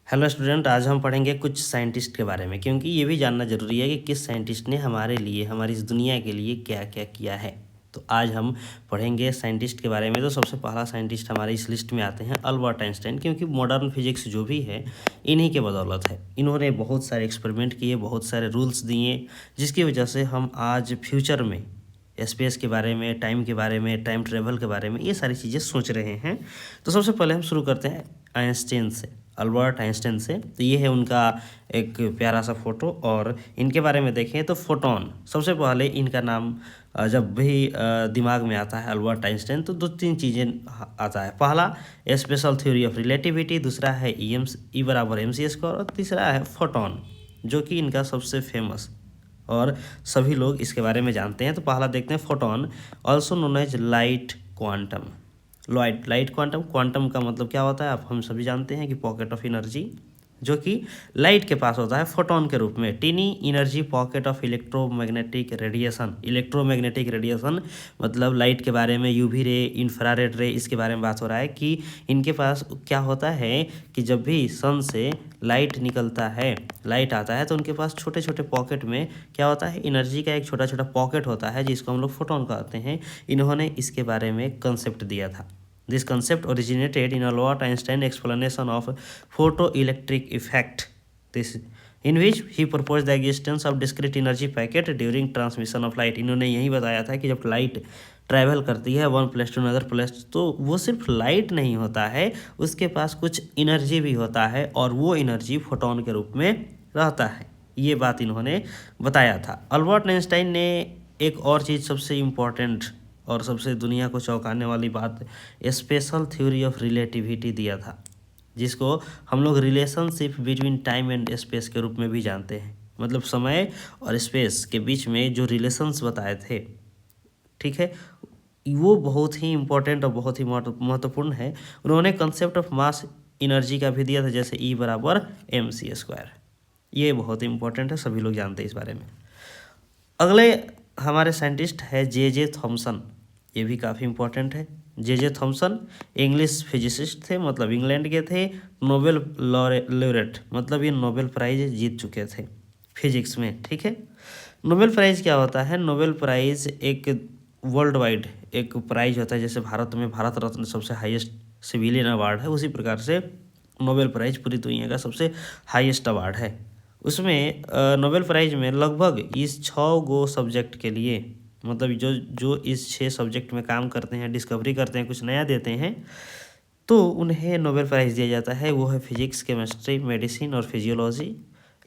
Hello student, आज हम पढ़ेंगे कुछ साइंटिस्ट के बारे में, क्योंकि ये भी जानना ज़रूरी है कि किस साइंटिस्ट ने हमारे लिए, हमारी इस दुनिया के लिए क्या क्या किया है। तो आज हम पढ़ेंगे साइंटिस्ट के बारे में। तो सबसे पहला साइंटिस्ट हमारे इस लिस्ट में आते हैं अल्बर्ट आइंस्टाइन, क्योंकि मॉडर्न फिजिक्स जो भी है इन्हीं के बदौलत है। इन्होंने बहुत सारे एक्सपेरिमेंट किए, बहुत सारे रूल्स दिए, जिसकी वजह से हम आज फ्यूचर में स्पेस के बारे में, टाइम के बारे में, टाइम ट्रेवल के बारे में ये सारी चीज़ें सोच रहे हैं। तो सबसे पहले हम शुरू करते हैं आइंस्टीन से, अल्बर्ट आइंस्टाइन से। तो ये है उनका एक प्यारा सा फोटो, और इनके बारे में देखें तो फोटोन, सबसे पहले इनका नाम जब भी दिमाग में आता है अल्बर्ट आइंस्टाइन, तो दो तीन चीज़ें आता है। पहला स्पेशल थ्योरी ऑफ रिलेटिविटी, दूसरा है ई बराबर एम सी स्क्वायर, और तीसरा है फोटोन, जो कि इनका सबसे फेमस और सभी लोग इसके बारे में जानते हैं। तो पहला देखते हैं photon, also known as light quantum. Light quantum, quantum का मतलब क्या होता है आप हम सभी जानते हैं कि पॉकेट ऑफ एनर्जी, जो कि लाइट के पास होता है फोटोन के रूप में। Tiny energy pocket of electromagnetic radiation. Electromagnetic radiation मतलब लाइट के बारे में, यूवी रे, इंफ्रारेड रे, इसके बारे में बात हो रहा है कि इनके पास क्या होता है कि जब भी सन से लाइट निकलता है, लाइट आता है, तो उनके पास छोटे छोटे पॉकेट में क्या होता है, एनर्जी का एक छोटा छोटा पॉकेट होता है, जिसको हम लोग फोटोन कहते हैं। इन्होंने इसके बारे में कंसेप्ट दिया था। This concept originated in Albert Einstein explanation of photoelectric effect, this in which he proposed the existence of discrete energy packet during transmission of light। इन्होंने यही बताया था कि जब लाइट ट्रैवल करती है one place to another place, तो वो सिर्फ लाइट नहीं होता है, उसके पास कुछ एनर्जी भी होता है, और वो एनर्जी फोटोन के रूप में रहता है। ये बात इन्होंने बताया था। अल्बर्ट आइंस्टाइन ने एक और चीज़ सबसे इम्पोर्टेंट और सबसे दुनिया को चौंकाने वाली बात, स्पेशल थ्योरी ऑफ रिलेटिविटी दिया था, जिसको हम लोग relationship between time and space के रूप में भी जानते हैं। मतलब समय और स्पेस के बीच में जो रिलेशंस बताए थे, ठीक है, वो बहुत ही इम्पोर्टेंट और बहुत ही महत्वपूर्ण है। उन्होंने कंसेप्ट ऑफ मास एनर्जी का भी दिया था, जैसे ई बराबर एम सी स्क्वायर। ये बहुत इंपॉर्टेंट है, सभी लोग जानते हैं इस बारे में। अगले हमारे साइंटिस्ट है जे थॉमसन। ये भी काफ़ी इम्पोर्टेंट है। जे थॉमसन इंग्लिश फिजिसिस्ट थे, मतलब इंग्लैंड के थे। नोबेल लॉरेट, मतलब ये नोबेल प्राइज जीत चुके थे फिजिक्स में, ठीक है। नोबेल प्राइज़ क्या होता है? नोबेल प्राइज़ एक वर्ल्ड वाइड एक प्राइज होता है, जैसे भारत में भारत रत्न सबसे हाईएस्ट सिविलियन अवार्ड है, उसी प्रकार से नोबेल प्राइज़ पूरी दुनिया का सबसे हाईएस्ट अवार्ड है। उसमें नोबेल प्राइज़ में लगभग इस 6 गो सब्जेक्ट के लिए, मतलब जो जो इस 6 सब्जेक्ट में काम करते हैं, डिस्कवरी करते हैं, कुछ नया देते हैं, तो उन्हें नोबेल प्राइज़ दिया जाता है। वो है फिजिक्स, केमिस्ट्री, मेडिसिन और physiology,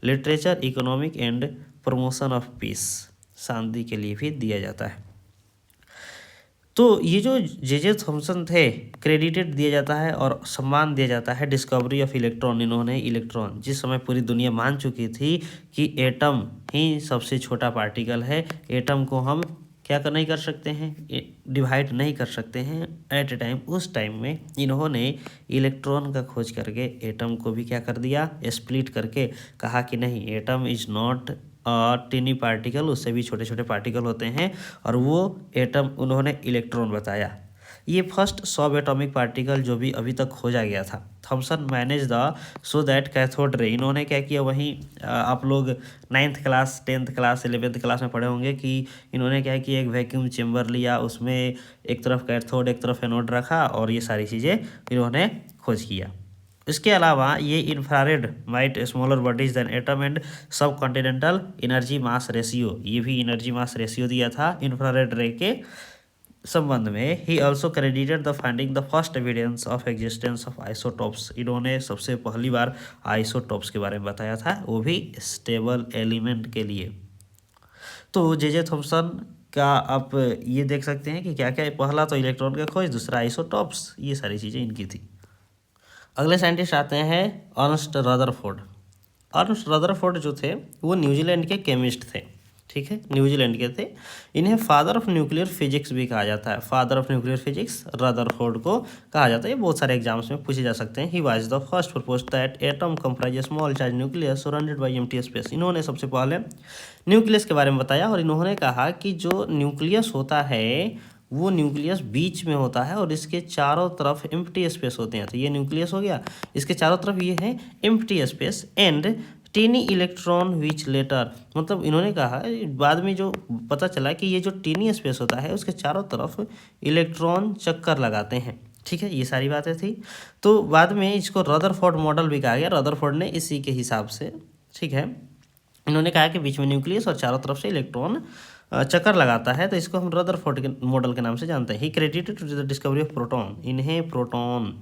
literature, economic and promotion of peace, शांति के लिए भी दिया जाता है। तो ये जो जे थॉमसन थे, क्रेडिटेड दिया जाता है और सम्मान दिया जाता है डिस्कवरी ऑफ इलेक्ट्रॉन। इन्होंने इलेक्ट्रॉन, जिस समय पूरी दुनिया मान चुकी थी कि एटम ही सबसे छोटा पार्टिकल है, एटम को हम क्या नहीं कर सकते हैं, डिवाइड नहीं कर सकते हैं एट ए टाइम, उस टाइम में इन्होंने इलेक्ट्रॉन का खोज करके एटम को भी क्या कर दिया, स्प्लिट करके कहा कि नहीं, एटम इज नॉट टिनी पार्टिकल, उससे भी छोटे छोटे पार्टिकल होते हैं, और वो एटम उन्होंने इलेक्ट्रॉन बताया। ये फर्स्ट सब एटॉमिक पार्टिकल जो भी अभी तक खोजा गया था। Thomson manage the so that cathode ray, इन्होंने क्या किया, वहीं आप लोग 9th class, 10th class, 11th class में पढ़े होंगे कि इन्होंने क्या किया, एक वैक्यूम चेम्बर लिया, उसमें एक तरफ कैथोड एक तरफ एनोड रखा, और ये सारी चीज़ें इन्होंने खोज किया। इसके अलावा ये infrared might smaller bodies than atom and subcontinental energy mass ratio, ये भी एनर्जी मास रेशियो दिया था इंफ्रारेड रे के संबंध में। He also credited the finding the first evidence of existence of isotopes, इन्होंने सबसे पहली बार आइसोटॉप्स के बारे में बताया था, वो भी स्टेबल एलिमेंट के लिए। तो जे थॉमसन का आप ये देख सकते हैं कि क्या क्या, पहला तो इलेक्ट्रॉन का खोज, दूसरा आइसोटॉप्स, ये सारी चीज़ें इनकी थी। अगले साइंटिस्ट आते हैं अर्नस्ट रदरफोर्ड। अर्नस्ट रदरफोर्ड जो थे वो न्यूजीलैंड के केमिस्ट थे, ठीक है, न्यूजीलैंड के थे। इन्हें फादर ऑफ न्यूक्लियर फिजिक्स भी कहा जाता है। Father of nuclear physics Rutherford को कहा जाता है। ये बहुत सारे एग्जाम्स में पूछे जा सकते हैं। He was the first propose that atom comprise small charge nucleus surrounded by empty space, इन्होंने सबसे पहले न्यूक्लियस के बारे में बताया, और इन्होंने कहा कि जो न्यूक्लियस होता है वो न्यूक्लियस बीच में होता है और इसके चारों तरफ एम्प्टी स्पेस होते हैं। तो ये न्यूक्लियस हो गया, इसके चारों तरफ ये है empty space and tiny electron which later, मतलब इन्होंने कहा बाद में जो पता चला कि ये जो टीनी स्पेस होता है उसके चारों तरफ इलेक्ट्रॉन चक्कर लगाते हैं। ठीक है, ये सारी बातें थी। तो बाद में इसको रदरफोर्ड मॉडल भी कहा गया, रदरफोर्ड ने इसी के हिसाब से, ठीक है, इन्होंने कहा कि बीच में न्यूक्लियस और चारों तरफ से इलेक्ट्रॉन चक्कर लगाता है, तो इसको हम रदरफोर्ड के मॉडल के नाम से जानते हैं। He credited to the discovery of proton, इन्हें प्रोटॉन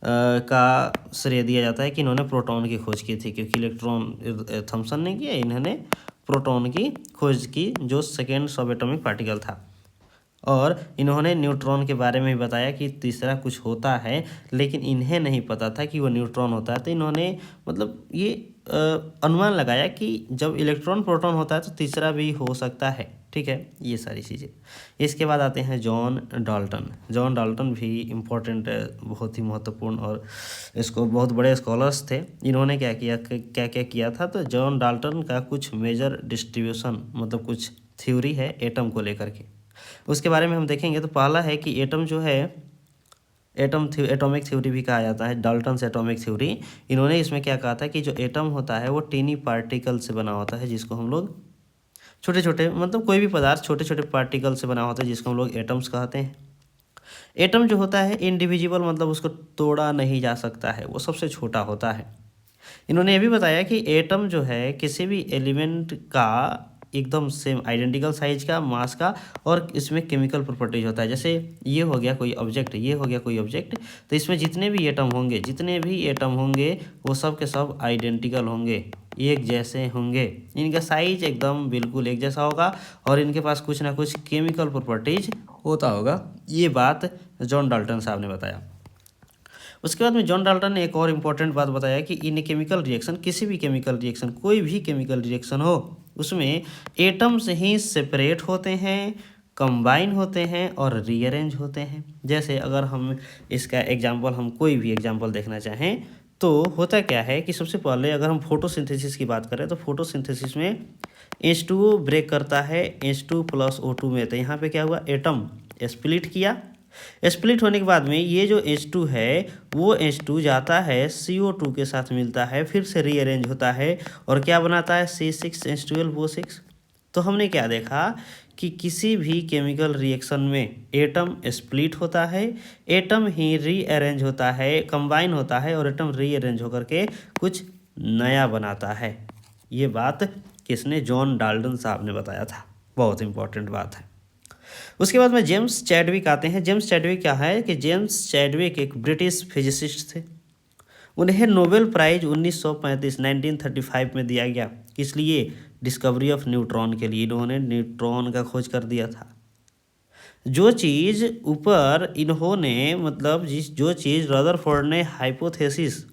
का श्रेय दिया जाता है कि इन्होंने प्रोटॉन की खोज की थी, क्योंकि इलेक्ट्रॉन थॉमसन ने किया, इन्होंने प्रोटॉन की खोज की जो सेकेंड सब एटॉमिक पार्टिकल था। और इन्होंने न्यूट्रॉन के बारे में भी बताया कि तीसरा कुछ होता है, लेकिन इन्हें नहीं पता था कि वो न्यूट्रॉन होता है। तो इन्होंने मतलब ये अनुमान लगाया कि जब इलेक्ट्रॉन प्रोटॉन होता है तो तीसरा भी हो सकता है। ठीक है, ये सारी चीज़ें। इसके बाद आते हैं जॉन डाल्टन। जॉन डाल्टन भी इम्पोर्टेंट, बहुत ही महत्वपूर्ण और इसको बहुत बड़े स्कॉलर्स थे। इन्होंने क्या किया था, तो जॉन डाल्टन का कुछ मेजर डिस्ट्रीब्यूशन, मतलब कुछ थ्योरी है एटम को लेकर के, उसके बारे में हम देखेंगे। तो पहला है कि एटम जो है, एटॉमिक थ्योरी भी कहा जाता है, डाल्टन्स एटॉमिक थ्योरी। इन्होंने इसमें क्या कहा था कि जो एटम होता है वो टीनी पार्टिकल से बना होता है, जिसको हम लोग छोटे छोटे, मतलब कोई भी पदार्थ छोटे छोटे पार्टिकल से बना होता है, जिसको हम लोग एटम्स कहते हैं। एटम जो होता है इनडिविजिबल, मतलब उसको तोड़ा नहीं जा सकता है, वो सबसे छोटा होता है। इन्होंने ये भी बताया कि एटम जो है किसी भी एलिमेंट का एकदम सेम आइडेंटिकल साइज का, मास का, और इसमें केमिकल प्रॉपर्टीज होता है। जैसे ये हो गया कोई ऑब्जेक्ट, ये हो गया कोई ऑब्जेक्ट, तो इसमें जितने भी एटम होंगे वो सब के सब आइडेंटिकल होंगे, एक जैसे होंगे, इनका साइज एकदम बिल्कुल एक जैसा होगा और इनके पास कुछ ना कुछ केमिकल प्रॉपर्टीज होता होगा। ये बात जॉन डाल्टन साहब ने बताया। उसके बाद में जॉन डाल्टन ने एक और इम्पॉर्टेंट बात बताया कि इन केमिकल रिएक्शन, किसी भी केमिकल रिएक्शन, कोई भी केमिकल रिएक्शन हो, उसमें एटम्स ही सेपरेट होते हैं, कंबाइन होते हैं और रीअरेंज होते हैं। जैसे अगर हम इसका एग्जांपल, हम कोई भी एग्जांपल देखना चाहें, तो होता क्या है कि सबसे पहले अगर हम फोटोसिंथेसिस की बात करें, तो फोटोसिंथेसिस में H2O ब्रेक करता है H2 + O2 में। तो यहाँ पे क्या हुआ, एटम स्प्लिट किया, स्प्लिट होने के बाद में ये जो H2 है वो H2 जाता है CO2 के साथ मिलता है, फिर से रीअरेंज होता है और क्या बनाता है C6H12O6। तो हमने क्या देखा कि किसी भी केमिकल रिएक्शन में एटम स्प्लिट होता है, एटम ही रीअरेंज होता है, कंबाइन होता है और एटम रीअरेंज होकर के कुछ नया बनाता है। ये बात किसने, जॉन डाल्टन साहब ने बताया था, बहुत इंपॉर्टेंट बात है। उसके बाद में जेम्स चैडविक आते हैं। जेम्स चैडविक क्या है कि जेम्स चैडविक एक ब्रिटिश फिजिसिस्ट थे। उन्हें नोबेल प्राइज 1935 में दिया गया, किस लिए, डिस्कवरी ऑफ न्यूट्रॉन के लिए। इन्होंने न्यूट्रॉन का खोज कर दिया था। जो चीज़ ऊपर इन्होंने, मतलब जो चीज़ रदरफोर्ड ने हाइपोथेसिस,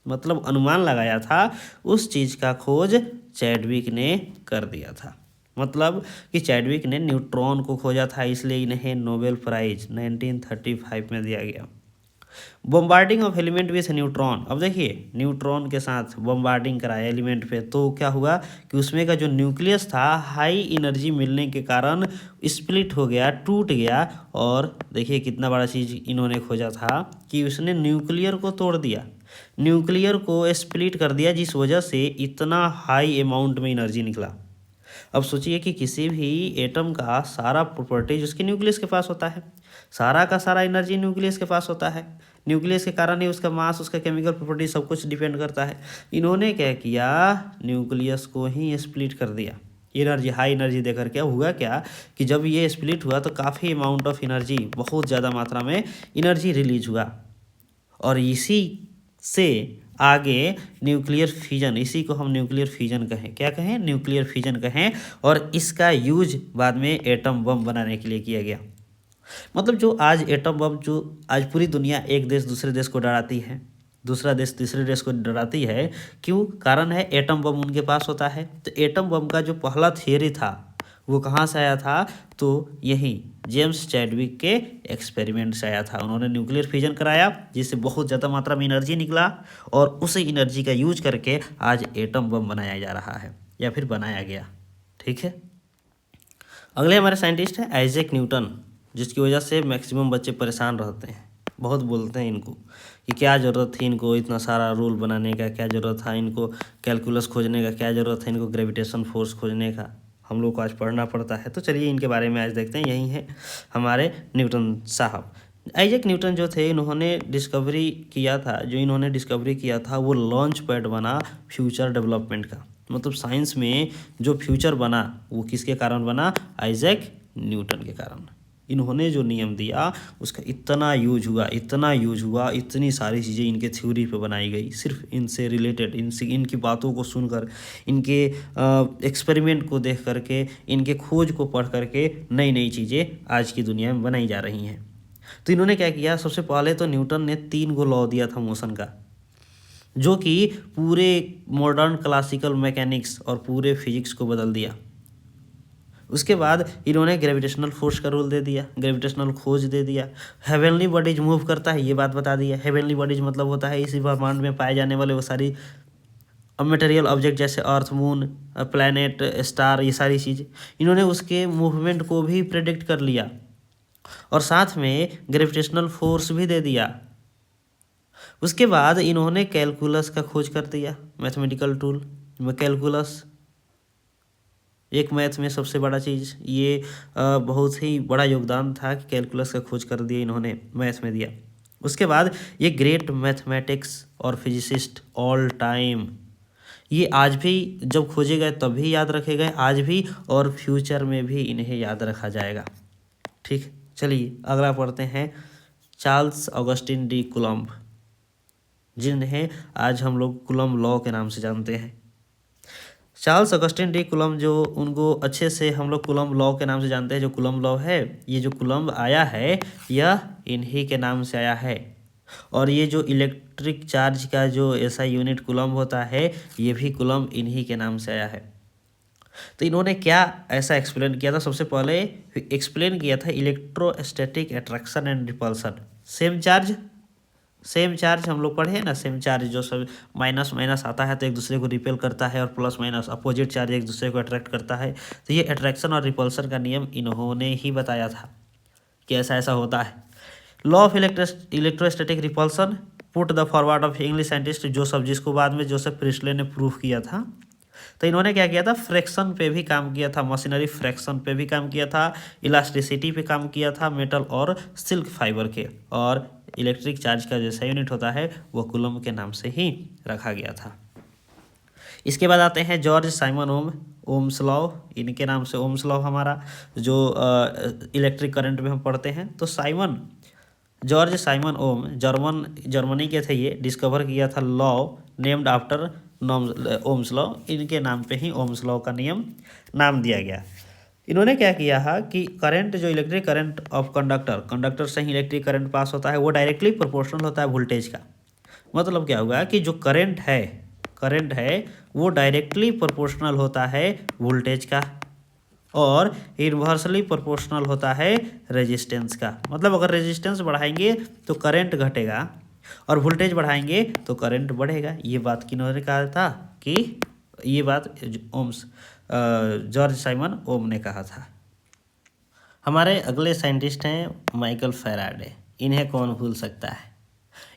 मतलब अनुमान लगाया था, उस चीज़ का खोज चैडविक ने कर दिया था। मतलब कि चैडविक ने न्यूट्रॉन को खोजा था, इसलिए इन्हें नोबेल प्राइज 1935 में दिया गया। Bombarding of element with neutron, अब देखिए न्यूट्रॉन के साथ बम्बार्डिंग कराया एलिमेंट पे, तो क्या हुआ कि उसमें का जो न्यूक्लियस था हाई एनर्जी मिलने के कारण स्प्लिट हो गया, टूट गया। और देखिए कितना बड़ा चीज़ इन्होंने खोजा था कि उसने न्यूक्लियर को तोड़ दिया, न्यूक्लियर को स्प्लिट कर दिया, जिस वजह से इतना हाई अमाउंट में एनर्जी निकला। अब सोचिए कि किसी भी एटम का सारा प्रॉपर्टीज उसके न्यूक्लियस के पास होता है, सारा का सारा एनर्जी न्यूक्लियस के पास होता है, न्यूक्लियस के कारण ही उसका मास, उसका केमिकल प्रॉपर्टी सब कुछ डिपेंड करता है। इन्होंने क्या किया, न्यूक्लियस को ही स्प्लिट कर दिया, एनर्जी, हाई एनर्जी देकर। क्या हुआ क्या कि जब ये स्प्लिट हुआ तो काफ़ी अमाउंट ऑफ एनर्जी, बहुत ज़्यादा मात्रा में एनर्जी रिलीज हुआ, और इसी से आगे न्यूक्लियर फिजन, इसी को हम न्यूक्लियर फिजन कहें, क्या कहें, न्यूक्लियर फिजन कहें। और इसका यूज बाद में एटम बम बनाने के लिए किया गया। मतलब जो आज एटम बम, जो आज पूरी दुनिया एक देश दूसरे देश को डराती है, दूसरा देश तीसरे देश को डराती है, क्यों, कारण है एटम बम उनके पास होता है। तो एटम बम का जो पहला थियरी था वो कहाँ से आया था, तो यही जेम्स चैडविक के एक्सपेरिमेंट से आया था। उन्होंने न्यूक्लियर फिजन कराया, जिससे बहुत ज़्यादा मात्रा में एनर्जी निकला, और उसी एनर्जी का यूज करके आज एटम बम बनाया जा रहा है, या फिर बनाया गया। ठीक है, अगले हमारे साइंटिस्ट हैं आइजैक न्यूटन। जिसकी वजह से मैक्सिमम बच्चे परेशान रहते हैं। बहुत बोलते हैं इनको कि क्या ज़रूरत थी इनको इतना सारा रूल बनाने का, क्या ज़रूरत था इनको कैलकुलस खोजने का, क्या ज़रूरत है इनको ग्रेविटेशन फोर्स खोजने का। हम लोग को आज पढ़ना पड़ता है। तो चलिए इनके बारे में आज देखते हैं। यही है हमारे न्यूटन साहब। आइजैक न्यूटन जो थे, इन्होंने डिस्कवरी किया था, जो इन्होंने डिस्कवरी किया था वो लॉन्च पैड बना फ्यूचर डेवलपमेंट का। मतलब साइंस में जो फ्यूचर बना वो किसके कारण बना? आइजैक न्यूटन के कारण। इन्होंने जो नियम दिया उसका इतना यूज हुआ, इतनी सारी चीज़ें इनके थ्योरी पे बनाई गई, सिर्फ इनसे रिलेटेड, इनकी बातों को सुनकर, इनके एक्सपेरिमेंट को देख करके, इनके खोज को पढ़ करके नई नई चीज़ें आज की दुनिया में बनाई जा रही हैं। तो इन्होंने क्या किया? सबसे पहले तो न्यूटन ने 3 गो लॉ दिया था मोशन का, जो कि पूरे मॉडर्न क्लासिकल मैकेनिक्स और पूरे फिजिक्स को बदल दिया। उसके बाद इन्होंने ग्रेविटेशनल फोर्स का रूल दे दिया, ग्रेविटेशनल खोज दे दिया। हेवनली बॉडीज मूव करता है, ये बात बता दिया। हेवनली बॉडीज मतलब होता है इसी ब्रह्मांड में पाए जाने वाले वो सारी मटेरियल ऑब्जेक्ट, जैसे अर्थ, मून, प्लैनेट, स्टार, ये सारी चीज़। इन्होंने उसके मूवमेंट को भी प्रेडिक्ट कर लिया और साथ में ग्रेविटेशनल फोर्स भी दे दिया। उसके बाद इन्होंने कैलकुलस का खोज कर दिया, मैथमेटिकल टूल में कैलकुलस एक मैथ में सबसे बड़ा चीज़। ये बहुत ही बड़ा योगदान था कि कैलकुलस का खोज कर दिया इन्होंने, मैथ में दिया। उसके बाद ये ग्रेट मैथमेटिक्स और फिजिसिस्ट ऑल टाइम, ये आज भी जब खोजे गए तब भी याद रखे गए, आज भी और फ्यूचर में भी इन्हें याद रखा जाएगा। ठीक, चलिए अगला पढ़ते हैं। चार्ल्स ऑगस्टिन डी कूलम्ब, जिन्हें आज हम लोग कूलम्ब लॉ के नाम से जानते हैं। चार्ल्स ऑगस्टिन डी कूलम्ब, जो उनको अच्छे से हम लोग कूलम्ब लॉ के नाम से जानते हैं। जो कूलम्ब लॉ है, ये जो कूलम्ब आया है यह इन्हीं के नाम से आया है। और ये जो इलेक्ट्रिक चार्ज का जो ऐसा यूनिट कूलम्ब होता है, ये भी कूलम्ब इन्हीं के नाम से आया है। तो इन्होंने क्या ऐसा एक्सप्लेन किया था? सबसे पहले एक्सप्लेन किया था electrostatic attraction and repulsion. Same charge हम लोग पढ़े हैं ना, सेम चार्ज जो सब माइनस माइनस आता है तो एक दूसरे को रिपेल करता है, और प्लस माइनस अपोजिट चार्ज एक दूसरे को अट्रैक्ट करता है। तो ये अट्रैक्शन और रिपल्सन का नियम इन्होंने ही बताया था कि ऐसा ऐसा होता है। Law of electrostatic repulsion put the forward of English scientist Joseph, जिसको बाद में जोसेफ प्रिस्टले ने प्रूफ किया था। तो इन्होंने क्या किया था? फ्रैक्शन पे भी काम किया था, मशीनरी फ्रैक्शन पे भी काम किया था, इलास्टिसिटी पे काम किया था, मेटल और सिल्क फाइबर के। और इलेक्ट्रिक चार्ज का जैसा यूनिट होता है वो कूलम्ब के नाम से ही रखा गया था। इसके बाद आते हैं जॉर्ज साइमन ओम्स लॉ, इनके नाम से ओम्स लॉ हमारा जो इलेक्ट्रिक करंट में हम पढ़ते हैं। तो जॉर्ज साइमन ओम जर्मनी के थे। ये डिस्कवर किया था law named after Ohm's law, इनके नाम पे ही ओम्स लॉ का नाम दिया गया। इन्होंने क्या किया है कि करंट, जो इलेक्ट्रिक करंट ऑफ कंडक्टर से ही इलेक्ट्रिक करंट पास होता है, वो डायरेक्टली प्रोपोर्शनल होता है वोल्टेज का। मतलब क्या होगा कि जो करंट है वो डायरेक्टली प्रोपोर्शनल होता है वोल्टेज का, और इन्वर्सली प्रोपोर्शनल होता है रेजिस्टेंस का। मतलब अगर रेजिस्टेंस बढ़ाएंगे तो करंट घटेगा, और वोल्टेज बढ़ाएंगे तो करंट बढ़ेगा। ये बात किन्होंने कहा था? कि ये बात जॉर्ज साइमन ओम ने कहा था। हमारे अगले साइंटिस्ट हैं माइकल फैराडे। इन्हें कौन भूल सकता है?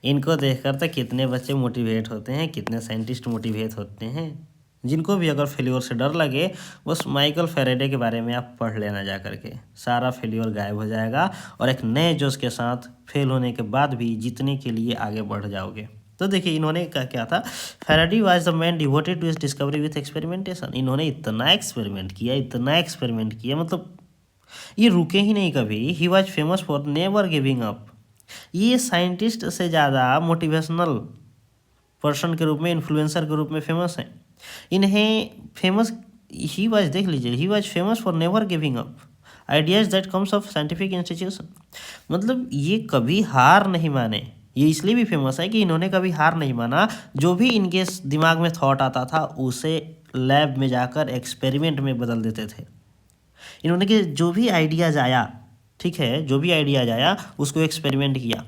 इनको देखकर तो कितने बच्चे मोटिवेट होते हैं, कितने साइंटिस्ट मोटिवेट होते हैं। जिनको भी अगर फेल्योर से डर लगे, बस माइकल फैराडे के बारे में आप पढ़ लेना जा करके, सारा फेल्योर गायब हो जाएगा और एक नए जोश के साथ फेल होने के बाद भी जीतने के लिए आगे बढ़ जाओगे। तो देखिए इन्होंने क्या था, Faraday was the man devoted to his discovery with experimentation. इन्होंने इतना एक्सपेरिमेंट किया, मतलब ये रुके ही नहीं कभी। He was famous for never giving up. ये साइंटिस्ट से ज़्यादा मोटिवेशनल पर्सन के रूप में, इन्फ्लुएंसर के रूप में फेमस हैं। इन्हें famous he was famous for never giving up ideas that comes of scientific institution. मतलब ये कभी हार नहीं माने। ये इसलिए भी फेमस है कि इन्होंने कभी हार नहीं माना। जो भी इनके दिमाग में थॉट आता था उसे लैब में जाकर एक्सपेरिमेंट में बदल देते थे। इन्होंने कि जो भी आइडियाज़ आया उसको एक्सपेरिमेंट किया,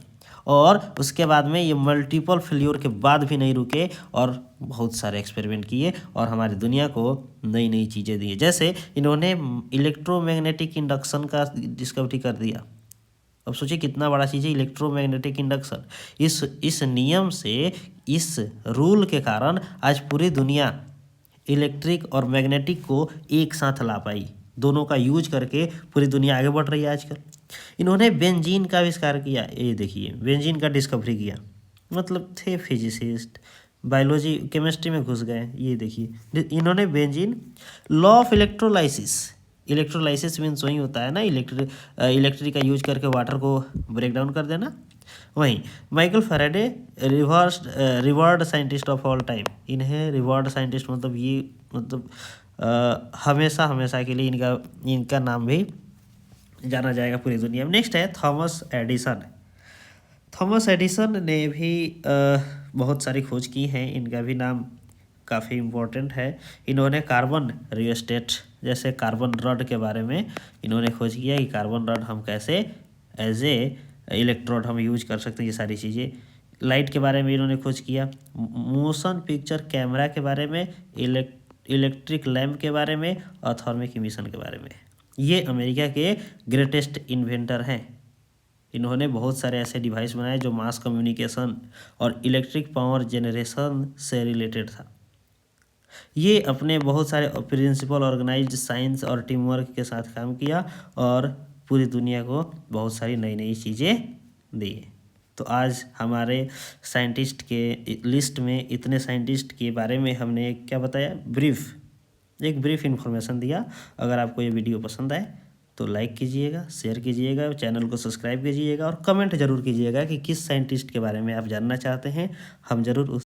और उसके बाद में ये मल्टीपल फेल्योर के बाद भी नहीं रुके और बहुत सारे एक्सपेरिमेंट किए और हमारी दुनिया को नई नई चीज़ें दी। जैसे इन्होंने इलेक्ट्रोमैग्नेटिक इंडक्शन का डिस्कवरी कर दिया। अब सोचिए कितना बड़ा चीज़ है इलेक्ट्रोमैग्नेटिक इंडक्शन। इस नियम से, इस रूल के कारण आज पूरी दुनिया इलेक्ट्रिक और मैग्नेटिक को एक साथ ला पाई। दोनों का यूज करके पूरी दुनिया आगे बढ़ रही है आजकल। इन्होंने बेंजीन का आविष्कार किया, ये देखिए बेंजीन का डिस्कवरी किया, मतलब थे फिजिसिस्ट, बायोलॉजी केमिस्ट्री में घुस गए। ये देखिए इन्होंने benzene, law of electrolysis, electrolysis means वही होता है ना इलेक्ट्रिक का यूज करके वाटर को ब्रेक डाउन कर देना। वहीं Michael Faraday, revered scientist of all time, इन्हें रिवर्ड साइंटिस्ट मतलब ये मतलब हमेशा हमेशा के लिए इनका नाम भी जाना जाएगा पूरी दुनिया में। नेक्स्ट है थॉमस एडिसन। थॉमस एडिसन ने भी बहुत सारी खोज की हैं, इनका भी नाम काफ़ी इम्पोर्टेंट है। इन्होंने कार्बन रियोस्टेट जैसे कार्बन रॉड के बारे में इन्होंने खोज किया कि कार्बन रॉड हम कैसे एज ए इलेक्ट्रोड हम यूज कर सकते हैं, ये सारी चीज़ें। लाइट के बारे में इन्होंने खोज किया, मोशन पिक्चर कैमरा के बारे में, इलेक्ट्रिक लैम्प के बारे में और थर्मिक इमिशन के बारे में। ये अमेरिका के ग्रेटेस्ट इन्वेंटर हैं। इन्होंने बहुत सारे ऐसे डिवाइस बनाए जो मास कम्युनिकेशन और इलेक्ट्रिक पावर जनरेशन से रिलेटेड था। ये अपने बहुत सारे प्रिंसिपल, ऑर्गेनाइज्ड साइंस और टीम वर्क के साथ काम किया और पूरी दुनिया को बहुत सारी नई नई चीज़ें दी। तो आज हमारे साइंटिस्ट के लिस्ट में इतने साइंटिस्ट के बारे में हमने क्या बताया, एक ब्रीफ इन्फॉर्मेशन दिया। अगर आपको ये वीडियो पसंद आए तो लाइक कीजिएगा, शेयर कीजिएगा, चैनल को सब्सक्राइब कीजिएगा और कमेंट जरूर कीजिएगा कि किस साइंटिस्ट के बारे में आप जानना चाहते हैं। हम जरूर उस